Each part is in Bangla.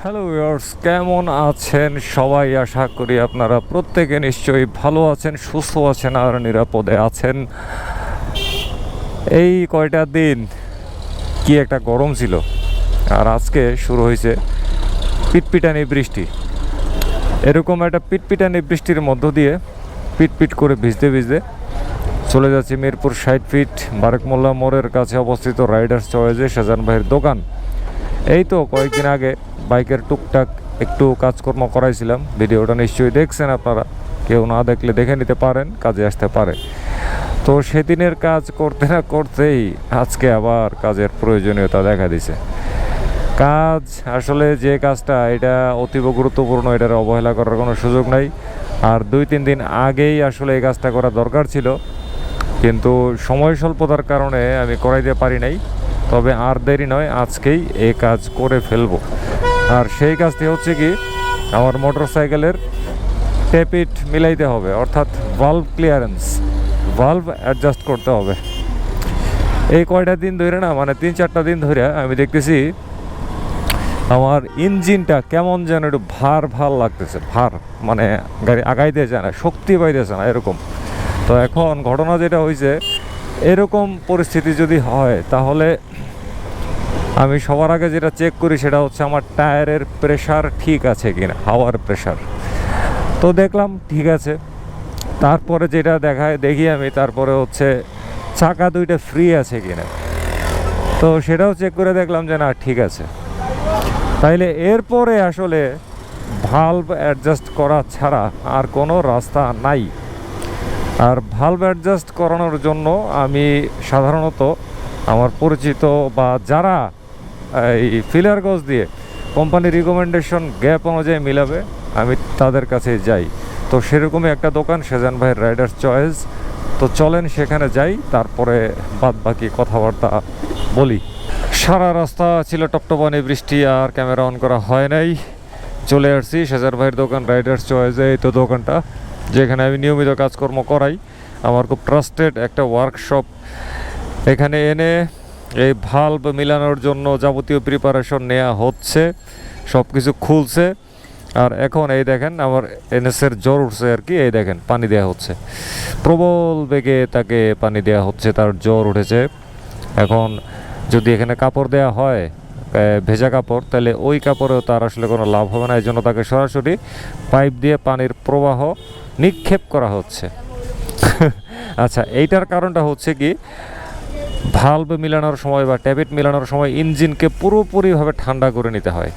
হ্যালো ভিউয়ার্স, কেমন আছেন সবাই? আশা করি আপনারা প্রত্যেকে নিশ্চয়ই ভালো আছেন, সুস্থ আছেন আর নিরাপদে আছেন। এই কয়টা দিন কি একটা গরম ছিল, আর আজকে শুরু হয়েছে পিটপিটানি বৃষ্টি। এরকম একটা পিটপিটানি বৃষ্টির মধ্য দিয়ে পিটপিট করে ভিজতে ভিজতে চলে যাচ্ছি মিরপুর 60 ফিট বারেকমোল্লা মোড়ের কাছে অবস্থিত রাইডার্স চয়েসে শাহজাহান ভাইয়ের দোকান। এই তো কয়েকদিন আগে বাইকের টুকটাক একটু কাজকর্ম করাইছিলাম, ভিডিওটা নিশ্চয়ই দেখছেন আপনারা। কেউ না দেখলে দেখে নিতে পারেন, কাজে আসতে পারে। তো সেদিনের কাজ করতে না করতেই আজকে আবার কাজের প্রয়োজনীয়তা দেখা দিছে। কাজ আসলে যে কাজটা, এটা অতীব গুরুত্বপূর্ণ, এটার অবহেলা করার কোনো সুযোগ নাই। আর 2-3 দিন আগেই আসলে এই কাজটা করা দরকার ছিল, কিন্তু সময় স্বল্পতার কারণে আমি করাইতে পারি নাই। তবে আর দেরি নয়, আজকেই এই কাজ করে ফেলবো। আর সেই কাজটি হচ্ছে কি, আমার মোটরসাইকেলের টেপিট মিলাইতে হবে, অর্থাৎ ভালভ ক্লিয়ারেন্স, ভালভ অ্যাডজাস্ট করতে হবে। এই কয়টা দিন ধরে না, মানে 3-4টা দিন ধরে আমি দেখতেছি আমার ইঞ্জিনটা কেমন যেন একটু ভার ভার লাগতেছে। ভার মানে গাড়ি আগাইতে যায় না, শক্তি পাইতেছে না, এরকম। তো এখন ঘটনা যেটা হয়েছে, এরকম পরিস্থিতি যদি হয় তাহলে আমি সবার আগে যেটা চেক করি সেটা হচ্ছে আমার টায়ারের প্রেশার ঠিক আছে কিনা, হাওয়ার প্রেশার। তো দেখলাম ঠিক আছে। তারপরে যেটা দেখি আমি, তারপরে হচ্ছে চাকা দুইটা ফ্রি আছে কিনা। তো সেটাও চেক করে দেখলাম যে না, ঠিক আছে। তাইলে এরপরে আসলে ভালভ অ্যাডজাস্ট করা ছাড়া আর কোনো রাস্তা নাই। আর ভালভ অ্যাডজাস্ট করানোর জন্য আমি সাধারণত আমার পরিচিত বা যারা এই ফিলার গজ দিয়ে কোম্পানির রিকমেন্ডেশন গ্যাপ অনুযায়ী মিলাবে, আমি তাদের কাছে যাই। তো সেরকমই একটা দোকান শাহজাহান ভাইয়ের রাইডার্স চয়েস। তো চলেন সেখানে যাই, তারপরে বাদ বাকি কথাবার্তা বলি। সারা রাস্তা ছিল টপটপানি বৃষ্টি, আর ক্যামেরা অন করা হয় নাই। চলে আসছি শাহজাহান ভাইয়ের দোকান রাইডার্স চয়েসে। এই তো দোকানটা, যেখানে আমি নিয়মিত কাজকর্ম করাই। আমার খুব ট্রাস্টেড একটা ওয়ার্কশপ। এখানে এনে এই ভালভ মিলানোর জন্য যাবতীয় প্রিপারেশন নেওয়া হচ্ছে, সব কিছু খুলছে। আর এখন এই দেখেন আমার এনএসের জ্বর উঠছে আর কি। এই দেখেন পানি দেওয়া হচ্ছে, প্রবল বেগে তাকে পানি দেওয়া হচ্ছে, তার জ্বর উঠেছে। এখন যদি এখানে কাপড় দেওয়া হয়, ভেজা কাপড়, তাহলে ওই কাপড়েও তার আসলে কোনো লাভ হবে না। এই জন্য তাকে সরাসরি পাইপ দিয়ে পানির প্রবাহ নিক্ষেপ করা হচ্ছে। আচ্ছা, এইটার কারণটা হচ্ছে কি, ভালভ মিলানোর সময় বা ট্যাবিট মিলানোর সময় ইঞ্জিনকে পুরোপুরিভাবে ঠান্ডা করে নিতে হয়।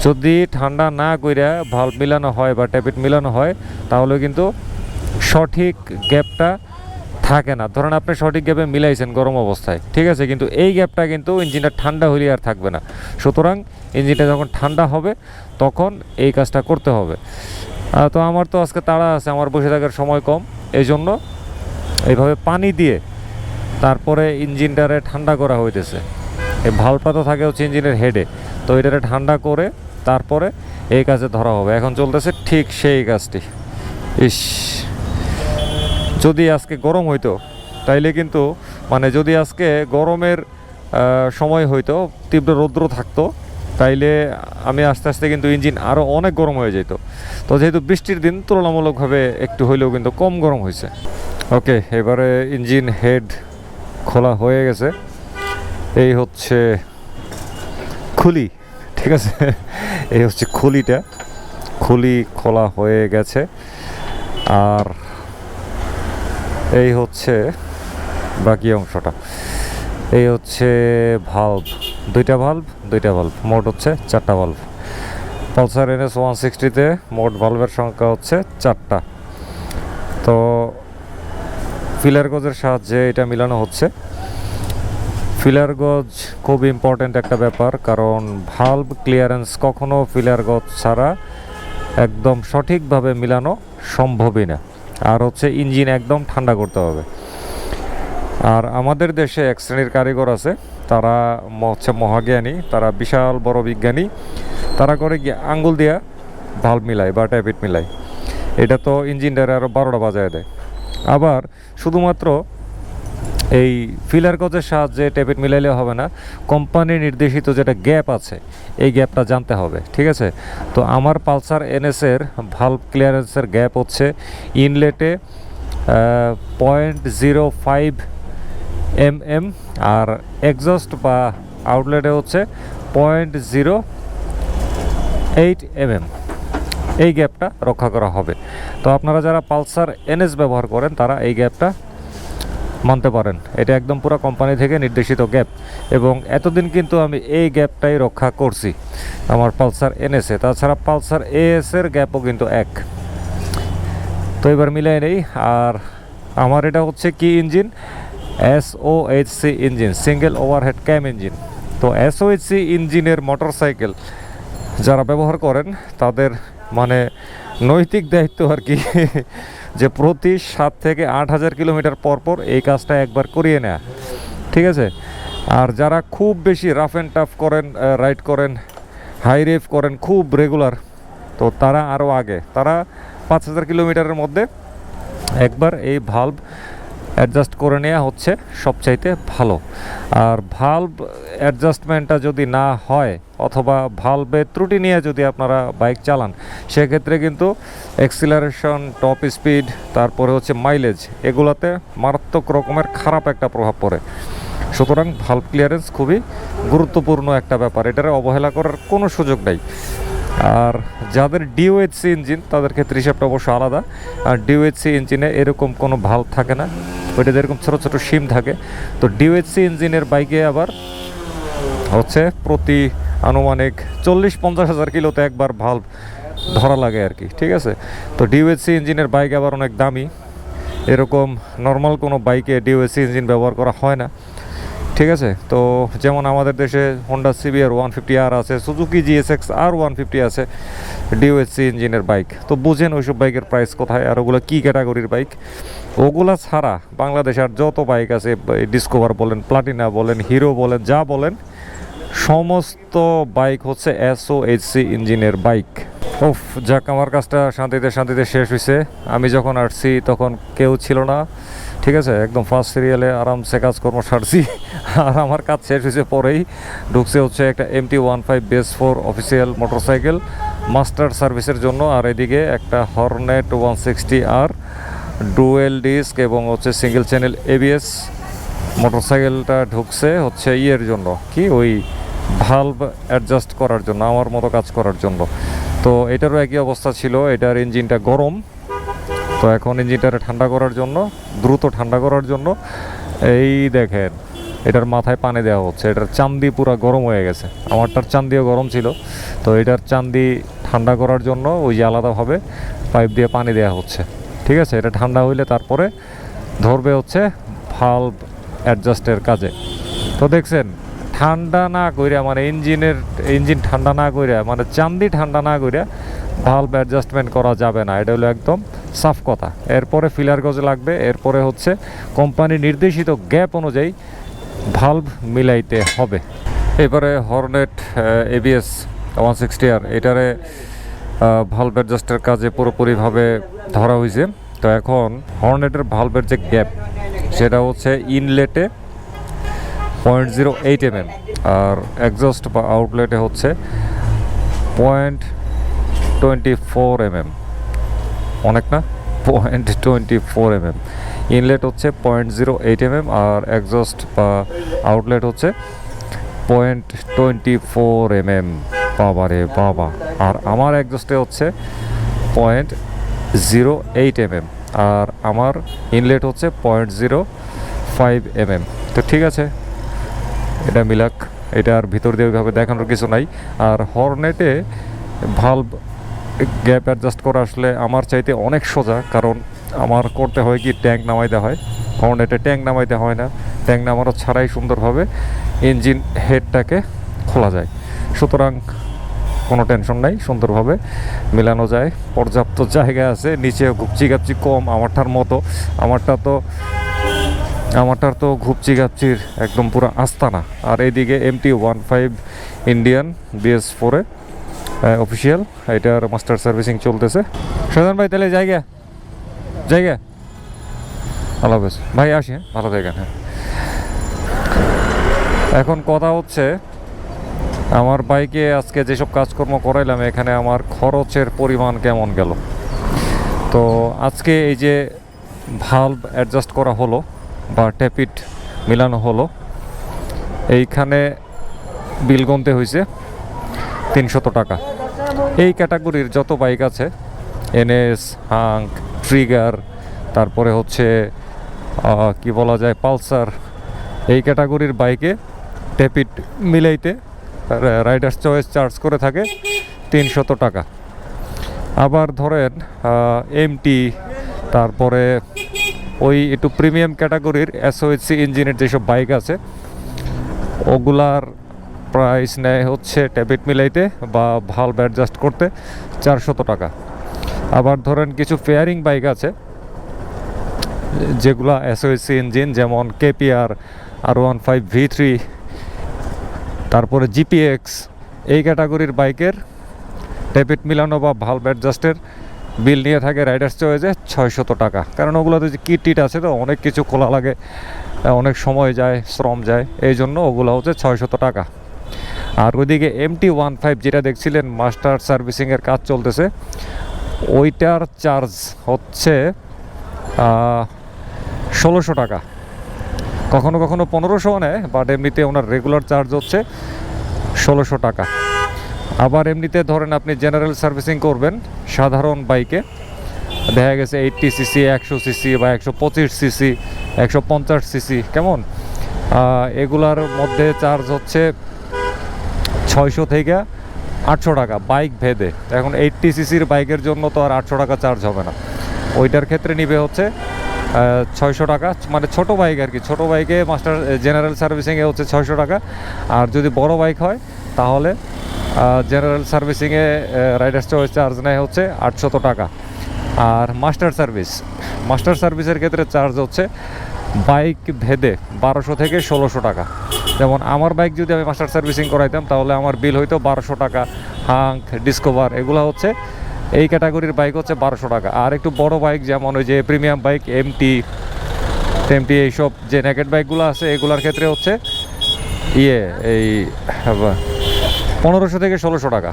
যদি ঠান্ডা না কইরা ভালভ মিলানো হয় বা ট্যাবিট মিলানো হয়, তাহলে কিন্তু সঠিক গ্যাপটা থাকে না। ধরেন আপনি সঠিক গ্যাপে মিলাইছেন গরম অবস্থায়, ঠিক আছে, কিন্তু এই গ্যাপটা কিন্তু ইঞ্জিনটা ঠান্ডা হলে আর থাকবে না। সুতরাং ইঞ্জিনটা যখন ঠান্ডা হবে তখন এই কাজটা করতে হবে। তো আমার তো আজকে তাড়া আছে, আমার বসে থাকার সময় কম, এই জন্য এইভাবে পানি দিয়ে তারপরে ইঞ্জিনটারে ঠান্ডা করা হইতেছে। এই ভালভটা তো থাকে হচ্ছে ইঞ্জিনের হেডে, তো এটারে ঠান্ডা করে তারপরে এই কাজে ধরা হবে। এখন চলতেছে ঠিক সেই কাজটি। ইস, যদি আজকে গরম হইতো তাইলে কিন্তু, মানে যদি আজকে গরমের সময় হইতো, তীব্র রৌদ্র থাকতো, তাইলে আমি আস্তে আস্তে কিন্তু ইঞ্জিন আরও অনেক গরম হয়ে যেত। তো যেহেতু বৃষ্টির দিন, তুলনামূলকভাবে একটু হইলেও কিন্তু কম গরম হয়েছে। ওকে, এবারে ইঞ্জিন হেড খোলা হয়ে গেছে। এই হচ্ছে খুলি, ঠিক আছে, এই হচ্ছে খুলিটা। খুলি খোলা হয়ে গেছে। আর এই হচ্ছে বাকি অংশটা। এই হচ্ছে ভালভ, দুইটা ভালভ, মোট হচ্ছে 4টা ভালভ। পালসার NS160-তে মোট ভালভের সংখ্যা হচ্ছে 4টা। তো ফিলার গজের সাহায্যে এটা মিলানো হচ্ছে। ফিলার গজ খুব ইম্পর্ট্যান্ট একটা ব্যাপার, কারণ ভালভ ক্লিয়ারেন্স কখনো ফিলার গজ ছাড়া একদম সঠিকভাবে মিলানো সম্ভবই না। আর হচ্ছে ইঞ্জিন একদম ঠান্ডা করতে হবে। আর আমাদের দেশে এক শ্রেণীর কারিগর আছে, তারা হচ্ছে মহাজ্ঞানী, তারা বিশাল বড় বিজ্ঞানী। তারা করে গিয়ে আঙ্গুল দিয়া ভালভ মিলায় বা ট্যাপিট মিলায়। এটা তো ইঞ্জিনটারে আরও 12টা বাজায় দেয়। আবার শুধুমাত্র এই ফিলার গজের সাহায্যে টেপিট মিলাইলে হবে না, কোম্পানি নির্দেশিত যেটা গ্যাপ আছে এই গ্যাপটা জানতে হবে, ঠিক আছে। তো আমার পালসার এনএসের ভালভ ক্লিয়ারেন্সের গ্যাপ হচ্ছে ইনলেটে 0.05 mm আর এক্সস্ট বা আউটলেটে হচ্ছে 0.08 mm। এই গ্যাপটা রক্ষা করা হবে। তো আপনারা যারা পালসার এনএস ব্যবহার করেন তারা এই গ্যাপটা মানতে পারেন, এটা একদম পুরো কোম্পানি থেকে নির্দেশিত গ্যাপ, এবং এতদিন কিন্তু আমি এই গ্যাপটাই রক্ষা করছি আমার পালসার এনএসে। তাছাড়া পালসার এএসের গ্যাপও কিন্তু এক। তো এবার মিলাই নেই। আর আমার এটা হচ্ছে কি engine, SOHC engine, single overhead cam engine. তো SOHC ইঞ্জিনের মোটরসাইকেল যারা ব্যবহার করেন তাদের মানে নৈতিক দায়িত্ব আর কি যে প্রতি 7 থেকে 8,000 কিলোমিটার পর পর এই কাজটা একবার করিয়ে নেয়া, ঠিক আছে। আর যারা খুব বেশি রাফ অ্যান্ড টাফ করেন, রাইড করেন, হাই রেভ করেন খুব রেগুলার, তো তারা আরও আগে, তারা 5,000 কিলোমিটারের মধ্যে একবার এই ভালভ অ্যাডজাস্ট করে নেওয়া হচ্ছে সবচাইতে ভালো। আর ভালভ অ্যাডজাস্টমেন্টটা যদি না হয় অথবা ভালভের ত্রুটি নিয়ে যদি আপনারা বাইক চালান, সেক্ষেত্রে কিন্তু অ্যাক্সিলারেশন, টপ স্পিড, তারপরে হচ্ছে মাইলেজ, এগুলাতে মারাত্মক রকমের খারাপ একটা প্রভাব পড়ে। সুতরাং ভালভ ক্লিয়ারেন্স খুবই গুরুত্বপূর্ণ একটা ব্যাপার, এটারে অবহেলা করার কোনো সুযোগ নেই। আর যাদের ডিওএইচসি ইঞ্জিন তাদের ক্ষেত্রে হিসাবটা অবশ্য আলাদা। আর ডিওএইচসি ইঞ্জিনে এরকম কোনো ভালভ থাকে না, ওইটাতে এরকম ছোটো ছোটো সিম থাকে। তো ডিওএইচসি ইঞ্জিনের বাইকে আবার হচ্ছে প্রতি আনুমানিক 40-50 হাজার কিলোতে একবার ভালভ ধরা লাগে আর কি, ঠিক আছে। তো ডিওএইচসি ইঞ্জিনের বাইক আবার অনেক দামি, এরকম নর্মাল কোনো বাইকে ডিওএইচসি ইঞ্জিন ব্যবহার করা হয় না, ঠিক আছে। তো যেমন আমাদের দেশে হোন্ডা CBR 150R আছে, সুজুকি GSX R150 আছে ডিওএইচসি ইঞ্জিনের বাইক। তো বুঝেন ওইসব বাইকের প্রাইস কোথায়, আর ওগুলো কী ক্যাটাগরির বাইক। ওগুলা ছাড়া বাংলাদেশে আর যত বাইক আছে, ডিসকভার বলেন, প্লাটিনা বলেন, হিরো বলেন, যা বলেন, সমস্ত বাইক হচ্ছে SOHC ইঞ্জিনের বাইক। ওফ, যাক, আমার কাজটা শান্তিতে শান্তিতে শেষ হয়েছে। আমি যখন আসছি তখন কেউ ছিল না, ঠিক আছে, একদম ফার্স্ট সিরিয়ালে আরামসে কাজকর্ম সারছি। আর আমার কাজ শেষ হয়েছে পরেই ঢুকছে হচ্ছে একটা MT-15 base 4 official motorcycle master সার্ভিসের জন্য। আর এদিকে একটা হর্নেট 160R ডুয়েল ডিস্ক এবং হচ্ছে সিঙ্গেল চ্যানেল ABS মোটরসাইকেলটা ঢুকছে হচ্ছে ইয়ের জন্য, কি ওই ভালভ অ্যাডজাস্ট করার জন্য, আমার মতো কাজ করার জন্য। তো এটারও একই অবস্থা ছিল, এটার ইঞ্জিনটা গরম। তো এখন ইঞ্জিনটারে ঠান্ডা করার জন্য, দ্রুত ঠান্ডা করার জন্য এই দেখেন এটার মাথায় পানি দেওয়া হচ্ছে। এটার চান্দি পুরো গরম হয়ে গেছে, আমারটার চান্দিও গরম ছিল। তো এটার চান্দি ঠান্ডা করার জন্য ওই যে আলাদাভাবে পাইপ দিয়ে পানি দেওয়া হচ্ছে, ঠিক আছে। এটা ঠান্ডা হইলে তারপরে ধরবে হচ্ছে ভালভ অ্যাডজাস্টের কাজে। তো দেখছেন ঠান্ডা না কইরা, মানে ইঞ্জিন ঠান্ডা না কইরা, মানে চান্দি ঠান্ডা না কইরা ভালভ অ্যাডজাস্টমেন্ট করা যাবে না, এটা হলো একদম সাফ কথা। এরপরে ফিলার গজ লাগবে, এরপরে হচ্ছে কোম্পানি নির্দেশিত গ্যাপ অনুযায়ী ভালভ মিলাইতে হবে। এবারে হর্নেট ABS 160R এটারে ভালভ অ্যাডজাস্টের কাজে পুরোপুরিভাবে ধরা হয়েছে। তো এখন হর্নেটের ভালভের যে গ্যাপ সেটা হচ্ছে ইনলেটে 0.08 mm আর এক্সস্ট বা আউটলেটে হচ্ছে 0.24 mm। অনেক না, 0.24 mm। ইনলেট হচ্ছে 0.08 mm আর এক্সস্ট বা আউটলেট হচ্ছে 0.24 mm। বাবা রে বাবা। আর আমার এক্সস্টে হচ্ছে 0.08 mm আর আমার ইনলেট হচ্ছে 0.05 mm। তো ঠিক আছে, এটা মিলাক, এটার ভিতর দিয়ে ওইভাবে দেখানোর কিছু নাই। আর হর্নেটে ভালভ গ্যাপ অ্যাডজাস্ট করা আসলে আমার চাইতে অনেক সোজা, কারণ আমার করতে হয় কি ট্যাঙ্ক নামাইতে হয়, হর্নেটে ট্যাঙ্ক নামাইতে হয় না, ট্যাঙ্ক নামানো ছাড়াই সুন্দরভাবে ইঞ্জিন হেডটাকে খোলা যায়। সুতরাং কোনো টেনশন নাই, সুন্দরভাবে মেলানো যায়, পর্যাপ্ত জায়গা আছে, নিচে ঘুপচি গাপচি কম আমারটার মতো। আমারটার তো ঘুপচি গাপচির একদম পুরো আস্তানা। আর এইদিকে MT-15 ইন্ডিয়ান BS4 অফিসিয়াল, এটার মাস্টার সার্ভিসিং চলতেছে। সুজন ভাই তাহলে জায়গা আল্লাহ হাফেজ ভাই, আসি, হ্যাঁ, ভালো থাকেন, হ্যাঁ। এখন কথা হচ্ছে আমার বাইকে আজকে যেসব কাজকর্ম করাইলাম এখানে আমার খরচের পরিমাণ কেমন গেল। তো আজকে এই যে ভাল্ব অ্যাডজাস্ট করা হলো বা ট্যাপিট মিলানো হলো, এইখানে বিল গুনতে হয়েছে 300 টাকা। এই ক্যাটাগরির যত বাইক আছে, এনএস, হাঙ্ক, ট্রিগার, তারপরে হচ্ছে কি বলা যায় পালসার, এই ক্যাটাগরির বাইকে ট্যাপিট মিলাইতে রাইডার্স চয়েস চার্জ করে থাকে 300 টাকা। আবার ধরেন এমটি, তারপরে ওই একটু প্রিমিয়াম ক্যাটাগরির এসওএইচসি ইঞ্জিনের যেসব বাইক আছে ওগুলার প্রাইস নেয় হচ্ছে ট্যাপিট মিলাইতে বা ভালভ অ্যাডজাস্ট করতে 400 টাকা। আবার ধরেন কিছু ফেয়ারিং বাইক আছে যেগুলা এসওএইচসি ইঞ্জিন, যেমন কেপিআর, R15 V3, তারপরে জিপিএক্স, এই ক্যাটাগরির বাইকের ট্যাপিট মিলানো বা ভালভ অ্যাডজাস্টের বিল নিয়ে থাকে রাইডার্স চয়েসে 600 টাকা। কারণ ওগুলোতে যে কিট টিট আছে তো অনেক কিছু খোলা লাগে, অনেক সময় যায়, শ্রম যায়, এই জন্য ওগুলো হচ্ছে 600 টাকা। আর ওইদিকে MT-15 যেটা দেখছিলেন মাস্টার সার্ভিসিংয়ের কাজ চলতেছে, ওইটার চার্জ হচ্ছে 1600 টাকা। কখনো কখনো 1500 নেয়, বাট এমনিতে ওনার রেগুলার চার্জ হচ্ছে 1600 টাকা। আবার এমনিতে ধরেন আপনি জেনারেল সার্ভিসিং করবেন সাধারণ বাইকে, দেখা গেছে 80 সিসি, 100 সিসি বা 125 সিসি, 150 সিসি, কেমন এগুলার মধ্যে চার্জ হচ্ছে 600 থেকে 800 টাকা বাইক ভেদে। এখন 80 সিসির বাইকের জন্য তো আর 800 টাকা চার্জ হবে না, ওইটার ক্ষেত্রে নিবে হচ্ছে 600 টাকা। মানে ছোটো বাইক আর কি, ছোটো বাইকে মাস্টার জেনারেল সার্ভিসিংয়ে হচ্ছে 600 টাকা। আর যদি বড় বাইক হয় তাহলে জেনারেল সার্ভিসিংয়ে রাইডার্স চয়েস চার্জ নেয় হচ্ছে 800 টাকা। আর মাস্টার সার্ভিসের ক্ষেত্রে চার্জ হচ্ছে বাইক ভেদে 1200 থেকে 1600 টাকা। যেমন আমার বাইক যদি আমি মাস্টার সার্ভিসিং করাইতাম তাহলে আমার বিল হইতো 1200 টাকা। হাঙ্ক, ডিসকভার, এগুলো হচ্ছে এই ক্যাটাগরির বাইক হচ্ছে 1200 টাকা। আর একটু বড় বাইক যেমন ওই যে প্রিমিয়াম বাইক এমটি, এইসব যে নেকেড বাইকগুলো আছে এগুলোর ক্ষেত্রে হচ্ছে এই 1500 থেকে 1600 টাকা।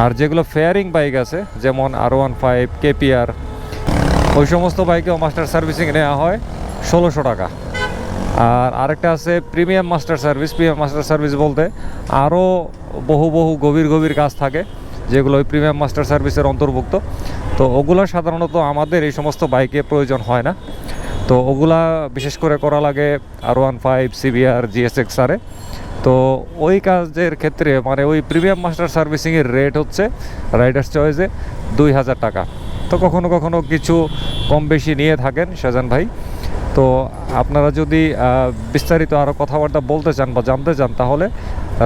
আর যেগুলো ফেয়ারিং বাইক আছে যেমন R15, কেপিআর, ওই সমস্ত বাইকেও মাস্টার সার্ভিসিং নেওয়া হয় 1600 টাকা। আর আরেকটা আছে প্রিমিয়াম মাস্টার সার্ভিস বলতে আরও বহু গভীর কাজ থাকে যেগুলো ওই প্রিমিয়াম মাস্টার সার্ভিসের অন্তর্ভুক্ত। তো ওগুলো সাধারণত আমাদের এই সমস্ত বাইকে প্রয়োজন হয় না, তো ওগুলা বিশেষ করে করা লাগে R15, CBR, GSX-R-এ। তো ওই কাজের ক্ষেত্রে মানে ওই প্রিমিয়াম মাস্টার সার্ভিসিংয়ের রেট হচ্ছে রাইডার্স চয়েসে 2000 টাকা। তো কখনো কখনো কিছু কম বেশি নিয়ে থাকেন শাহজাহান ভাই। তো আপনারা যদি বিস্তারিত আরও কথাবার্তা বলতে চান বা জানতে চান তাহলে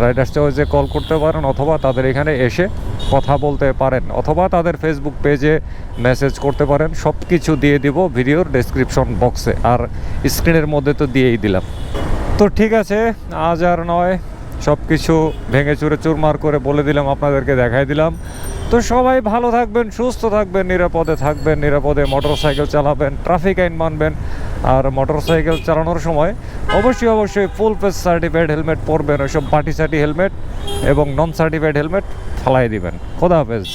রাইডার্স চয়েসে কল করতে পারেন, অথবা তাদের এখানে এসে কথা বলতে পারেন, অথবা তাদের ফেসবুক পেজে মেসেজ করতে পারেন। সব কিছু দিয়ে দিব ভিডিওর ডেসক্রিপশন বক্সে, আর স্ক্রিনের মধ্যে তো দিয়েই দিলাম। তো ঠিক আছে, আজ আর নয়, সব কিছু ভেঙে চুরে চুরমার করে বলে দিলাম, আপনাদেরকে দেখাই দিলাম। তো সবাই ভালো থাকবেন, সুস্থ থাকবেন, নিরাপদে থাকবেন, নিরাপদে মোটরসাইকেল চালাবেন, ট্রাফিক আইন মানবেন। আর মোটরসাইকেল চালানোর সময় অবশ্যই ফুল ফেস সার্টিফাইড হেলমেট পরবেন, ওইসব পার্টি হেলমেট এবং নন সার্টিফাইড হেলমেট ফালাই দিবেন। খোদা হাফেজ।